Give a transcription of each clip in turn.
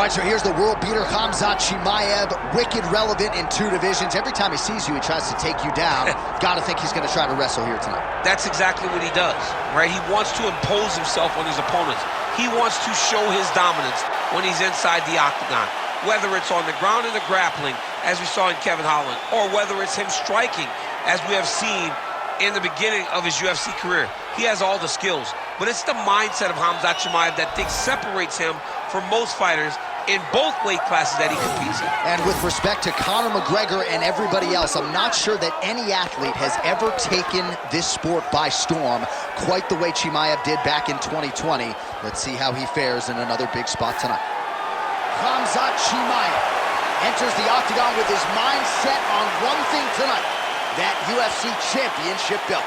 All right, so here's the world beater, Khamzat Chimaev, wicked relevant in 2 divisions. Every time he sees you, he tries to take you down. Gotta think he's gonna try to wrestle here tonight. That's exactly what he does, right? He wants to impose himself on his opponents. He wants to show his dominance when he's inside the octagon, whether it's on the ground in the grappling, as we saw in Kevin Holland, or whether it's him striking, as we have seen in the beginning of his UFC career. He has all the skills, but it's the mindset of Khamzat Chimaev that separates him from most fighters in both weight classes that he competes in. And with respect to Conor McGregor and everybody else, I'm not sure that any athlete has ever taken this sport by storm quite the way Chimaev did back in 2020. Let's see how he fares in another big spot tonight. Khamzat Chimaev enters the octagon with his mind set on one thing tonight, that UFC championship belt.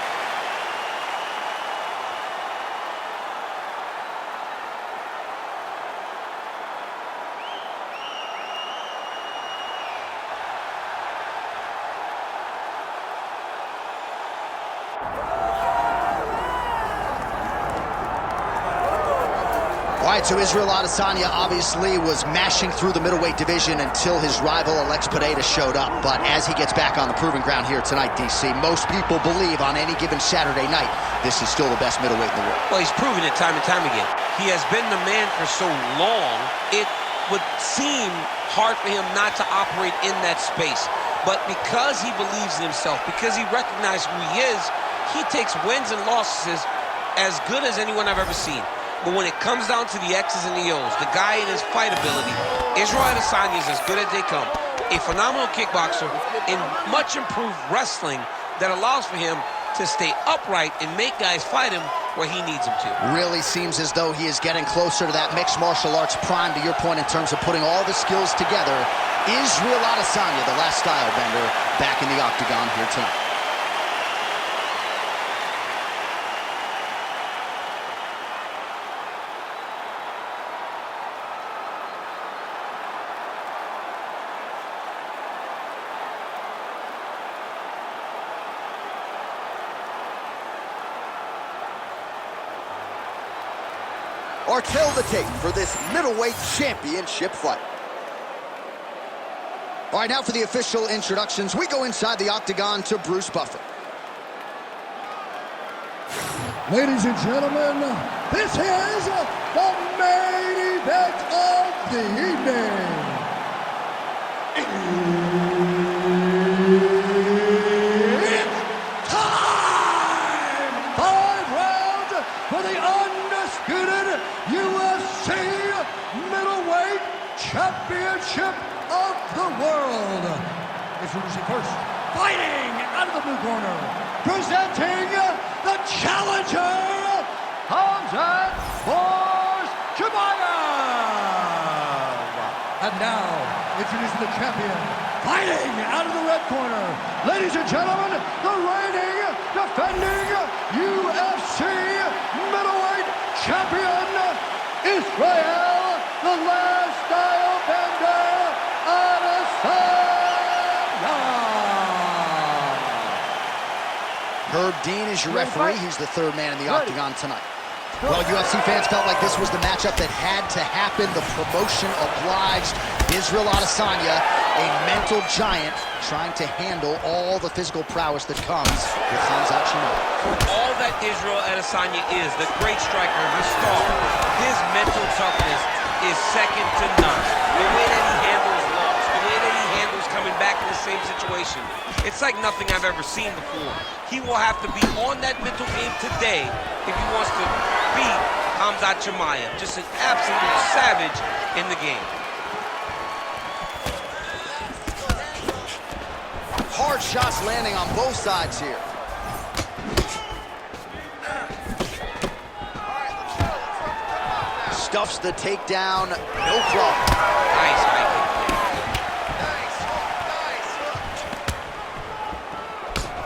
All right, so Israel Adesanya obviously was mashing through the middleweight division until his rival Alex Pereira showed up. But as he gets back on the proving ground here tonight, DC, most people believe on any given Saturday night, this is still the best middleweight in the world. Well, he's proven it time and time again. He has been the man for so long, it would seem hard for him not to operate in that space. But because he believes in himself, because he recognizes who he is, he takes wins and losses as good as anyone I've ever seen. But when it comes down to the X's and the O's, the guy in his fight ability, Israel Adesanya is as good as they come. A phenomenal kickboxer in much improved wrestling that allows for him to stay upright and make guys fight him where he needs them to. Really seems as though he is getting closer to that mixed martial arts prime, to your point, in terms of putting all the skills together. Israel Adesanya, the last style bender, back in the octagon here tonight. Or tell the tape for this middleweight championship fight. All right, now for the official introductions, we go inside the octagon to Bruce Buffer. Ladies and gentlemen, this is the main event of the evening. It's time! 5 rounds for the undisputed UFC middleweight championship of the world. Introducing first, fighting out of the blue corner, presenting the challenger, Khamzat Chimaev. And now, introducing the champion, fighting out of the red corner, ladies and gentlemen, the reigning, defending UFC middleweight champion, Israel, the last style bender, Adesanya. Herb Dean is your referee. He's the third man in the octagon tonight. Well, UFC fans felt like this was the matchup that had to happen. The promotion obliged. Israel Adesanya, a mental giant, trying to handle all the physical prowess that comes with Khamzat Chimaev. All that Israel Adesanya is, the great striker, the star, his mental toughness is second to none. The way that he handles loss, the way that he handles coming back in the same situation, it's like nothing I've ever seen before. He will have to be on that mental game today if he wants to beat Khamzat Chimaev. Just an absolute savage in the game. Hard shots landing on both sides here. Stuffs the takedown, no problem. Nice high kick.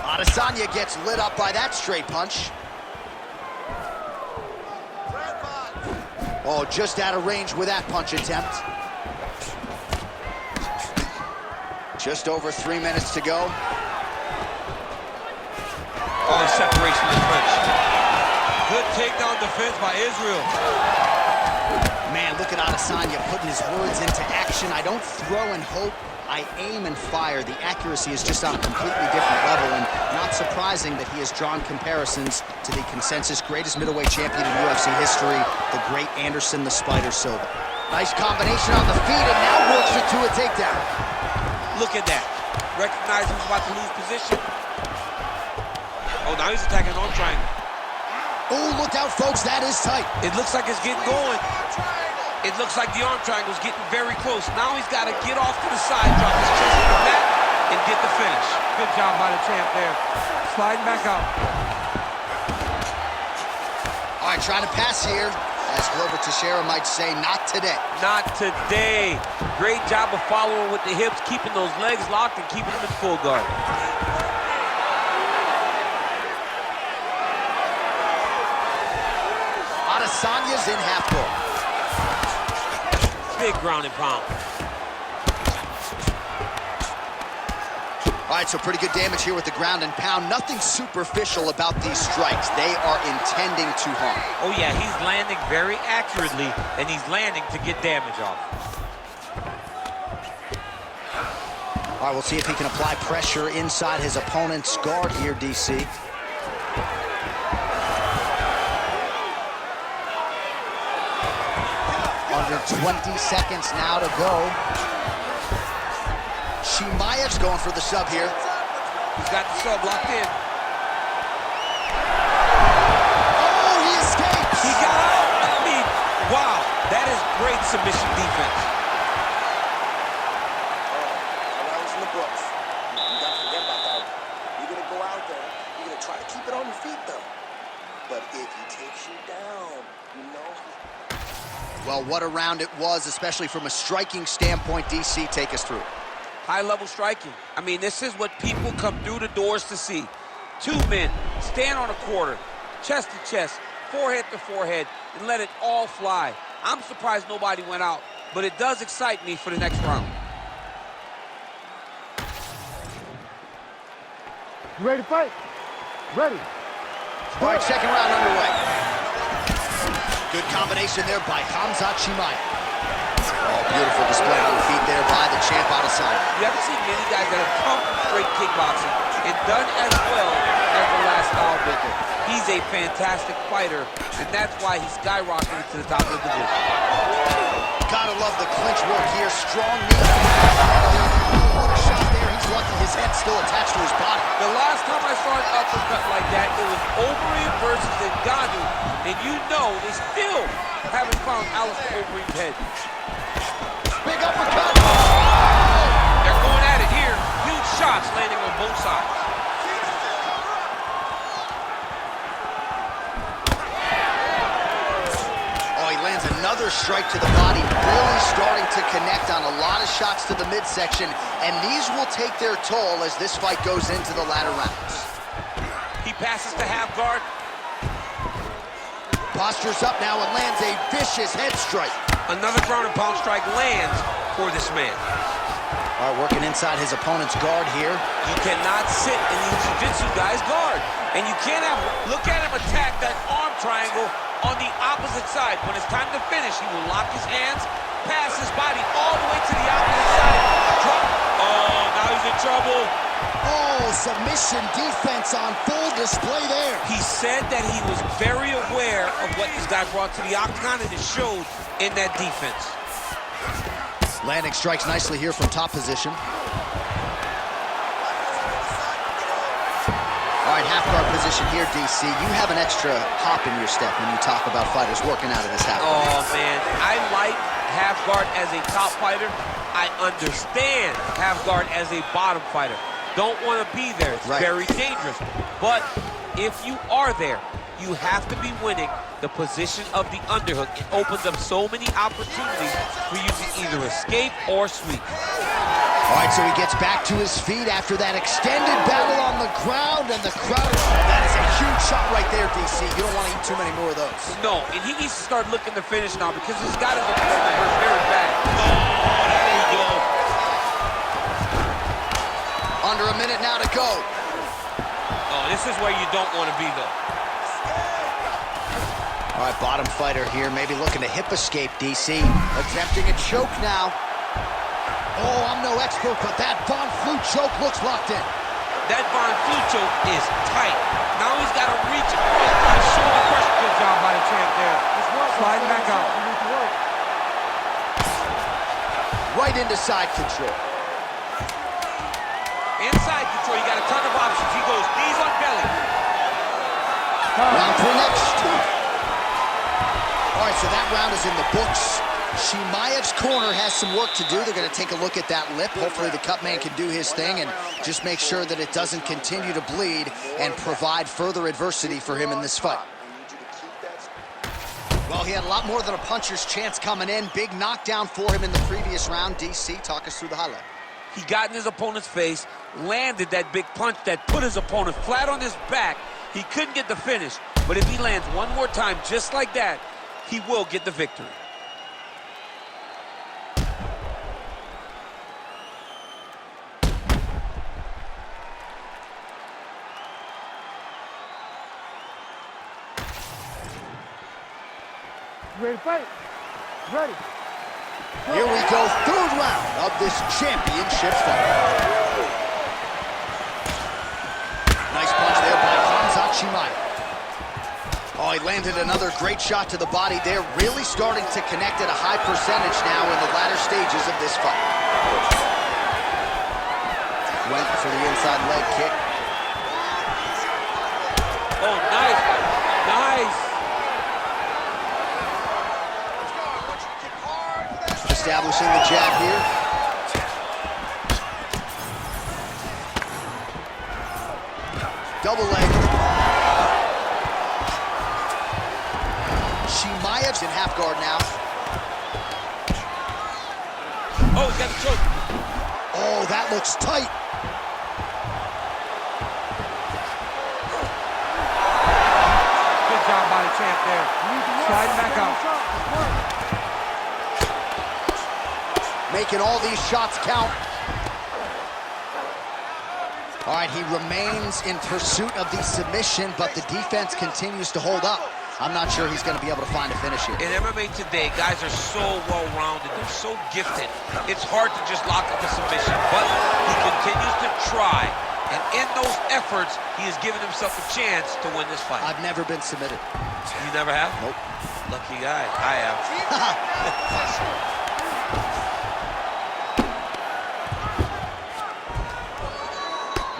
Adesanya gets lit up by that straight punch. Oh, just out of range with that punch attempt. Just over 3 minutes to go. Oh, the separation of the punch. Good takedown defense by Israel. Man, look at Adesanya putting his words into action. I don't throw and hope, I aim and fire. The accuracy is just on a completely different level, and not surprising that he has drawn comparisons to the consensus greatest middleweight champion in UFC history, the great Anderson the Spider Silva. Nice combination on the feet, and now works it to a takedown. Look at that. Recognize he's about to lose position. Oh, now he's attacking arm triangle. Oh, look out, folks. That is tight. It looks like it's getting going. It looks like the arm triangle's getting very close. Now he's got to get off to the side, drop his chest to the mat, and get the finish. Good job by the champ there. Sliding back out. All right, trying to pass here. As Glover Teixeira might say, not today. Not today. Great job of following with the hips, keeping those legs locked and keeping them in full guard. Adesanya's in half guard. Big ground and pound. All right, so pretty good damage here with the ground and pound. Nothing superficial about these strikes. They are intending to harm. Oh yeah, he's landing very accurately, and he's landing to get damage off. All right, we'll see if he can apply pressure inside his opponent's guard here, DC. Under 20 seconds now to go. Chimaev's going for the sub here. He's got the sub locked in. Oh, he escapes! He got out! I mean, wow, that is great submission defense. That was in the books. You gotta forget about that. You're gonna go out there, you're gonna try to keep it on your feet though. But if he takes you down, you know. Well, what a round it was, especially from a striking standpoint. DC, take us through. High-level striking. I mean, this is what people come through the doors to see. Two men stand on a quarter, chest to chest, forehead to forehead, and let it all fly. I'm surprised nobody went out, but it does excite me for the next round. You ready to fight? Ready. All right, second round underway. Good combination there by Khamzat Chimaev. Oh, beautiful display on the feet there by the champ Adesanya. You haven't seen many guys that have come from straight kickboxing and done as well as the last style bender. He's a fantastic fighter, and that's why he skyrocketed to the top of the division. Gotta love the clinch work here. Strong knee. What a shot there. He's lucky his head's still attached to his body. The last time I saw an uppercut like that, it was Overeem versus Ngannou, and you know they still haven't found Alistair Overeem's head. Big uppercut. They're going at it here. Huge shots landing on both sides. Oh, he lands another strike to the body, really starting to connect on a lot of shots to the midsection, and these will take their toll as this fight goes into the latter rounds. He passes to half guard. Postures up now and lands a vicious head strike. Another ground and pound strike lands for this man. All right, working inside his opponent's guard here. You cannot sit in these jiu-jitsu guys' guard. And you can't have, look at him attack that arm triangle on the opposite side. When it's time to finish, he will lock his hands, pass his body all the way to the opposite side. Drop. Oh, now he's in trouble. Oh, submission defense on full display there. He said that he was very aware of what these guys brought to the octagon, and it showed in that defense. Landing strikes nicely here from top position. All right, half guard position here, DC. You have an extra hop in your step when you talk about fighters working out of this half guard. Oh, man, I like half guard as a top fighter. I understand half guard as a bottom fighter. Don't want to be there. It's very dangerous. But if you are there, you have to be winning the position of the underhook. It opens up so many opportunities for you to either escape or sweep. All right, so he gets back to his feet after that extended battle on the ground, and the crowd, that is a huge shot right there, DC. You don't want to eat too many more of those. No, and he needs to start looking to finish now because he's got his opponent hurt very bad. Oh, there you go. Under a minute now to go. Oh, this is where you don't want to be, though. All All right, bottom fighter here, maybe looking to hip escape, DC. Attempting a choke now. Oh, I'm no expert, but that Von Flue choke looks locked in. That Von Flue choke is tight. Now he's got to reach and shoulder pressure. Good job by the champ there. Sliding back out. Right into side control. Inside control, you got a ton of options. He goes knees on belly. Round 3 next. All right, so that round is in the books. Chimaev's corner has some work to do. They're going to take a look at that lip. Hopefully the cut man can do his thing and just make sure that it doesn't continue to bleed and provide further adversity for him in this fight. Well, he had a lot more than a puncher's chance coming in. Big knockdown for him in the previous round. DC, talk us through the highlight. He got in his opponent's face, landed that big punch that put his opponent flat on his back. He couldn't get the finish, but if he lands one more time just like that, he will get the victory. Ready to fight? Ready. Here we go, third round of this championship fight. Nice punch there by Khamzat Chimaev. Oh, he landed another great shot to the body there, really starting to connect at a high percentage now in the latter stages of this fight. Went for the inside leg kick. Oh, nice. Nice. Establishing the jab here. Double leg. Chimaev's in half guard now. Oh, he's got the choke. Oh, that looks tight. Good job by the champ there. Sliding back out. Making all these shots count. All right, he remains in pursuit of the submission, but the defense continues to hold up. I'm not sure he's going to be able to find a finish here. In MMA today, guys are so well-rounded. They're so gifted. It's hard to just lock up the submission, but he continues to try. And in those efforts, he has given himself a chance to win this fight. I've never been submitted. You never have? Nope. Lucky guy. I have.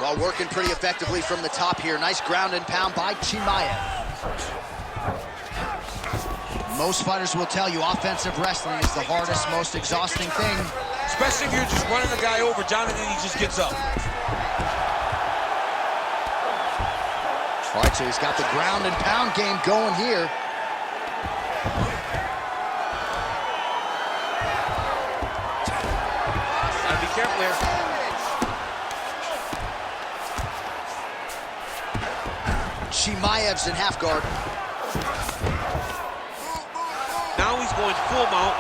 Well, working pretty effectively from the top here. Nice ground and pound by Chimaev. Most fighters will tell you offensive wrestling is the hardest, most exhausting thing. Especially if you're just running the guy over, Jonathan, he just gets up. All right, so he's got the ground and pound game going here. Gotta be careful here. Chimaev's in half guard. Now he's going full mount.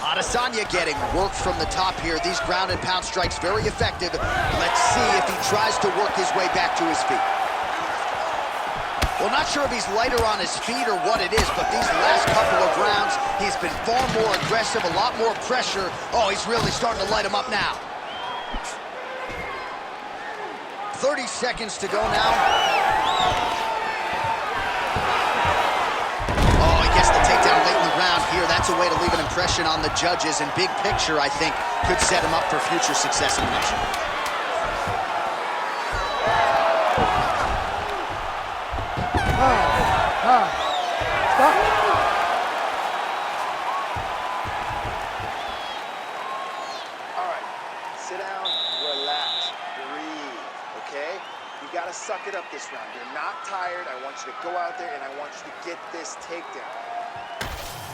Adesanya getting work from the top here. These ground and pound strikes very effective. Let's see if he tries to work his way back to his feet. Well, not sure if he's lighter on his feet or what it is, but these last couple of rounds, he's been far more aggressive, a lot more pressure. Oh, he's really starting to light him up now. 30 seconds to go now. Oh, he gets the takedown late in the round here. That's a way to leave an impression on the judges, and big picture, I think, could set him up for future success in the next round. Stop. All right, sit down, relax, breathe, okay? You gotta suck it up this round. You're not tired. I want you to go out there and I want you to get this takedown.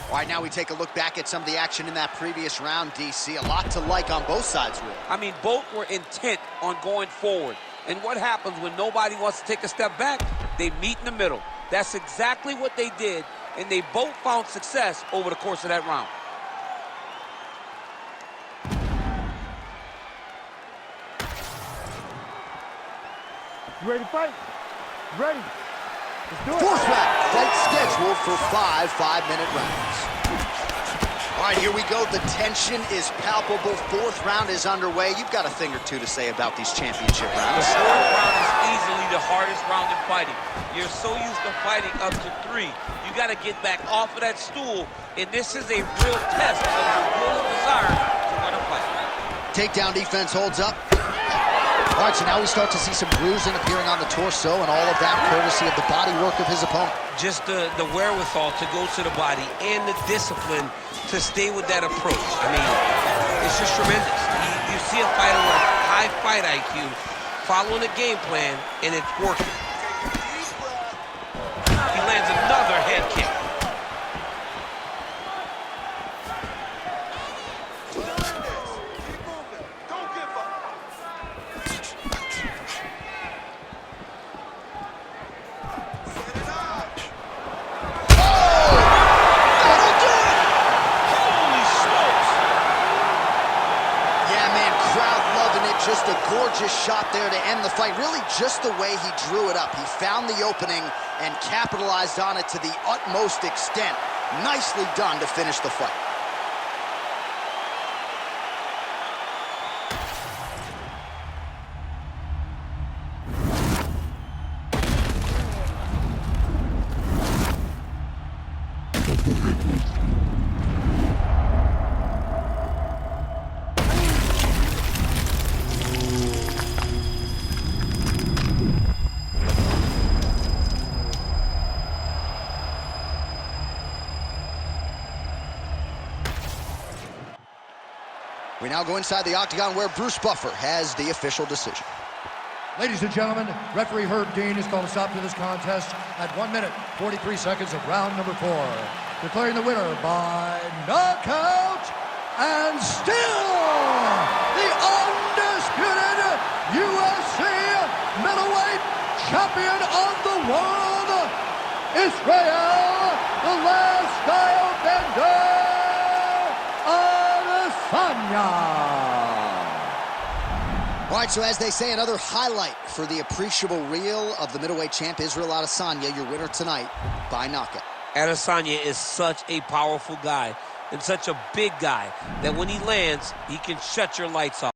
All right, now we take a look back at some of the action in that previous round, DC. A lot to like on both sides, really. I mean, both were intent on going forward. And what happens when nobody wants to take a step back? They meet in the middle. That's exactly what they did, and they both found success over the course of that round. You ready to fight? Ready. Let's do it. Fourth round, fight scheduled for 5 5-minute rounds. All right, here we go. The tension is palpable. Fourth round is underway. You've got a thing or two to say about these championship rounds. The fourth round is easily the hardest round in fighting. You're so used to fighting up to 3. You got to get back off of that stool, and this is a real test of your will and desire to win a fight. Takedown defense holds up. All right, so now we start to see some bruising appearing on the torso, and all of that courtesy of the body work of his opponent. Just the wherewithal to go to the body and the discipline to stay with that approach. I mean, it's just tremendous. You see a fighter with high fight IQ following a game plan, and it's working. He lands another head kick. Just a gorgeous shot there to end the fight. Really just the way he drew it up. He found the opening and capitalized on it to the utmost extent. Nicely done to finish the fight. We now go inside the octagon where Bruce Buffer has the official decision. Ladies and gentlemen, referee Herb Dean has called a stop to this contest at 1 minute, 43 seconds of round number 4. Declaring the winner by knockout and still the undisputed UFC middleweight champion of the world, Israel, the last style bender, Adesanya. All right, so as they say, another highlight for the appreciable reel of the middleweight champ, Israel Adesanya, your winner tonight by knockout. Adesanya is such a powerful guy and such a big guy that when he lands, he can shut your lights off.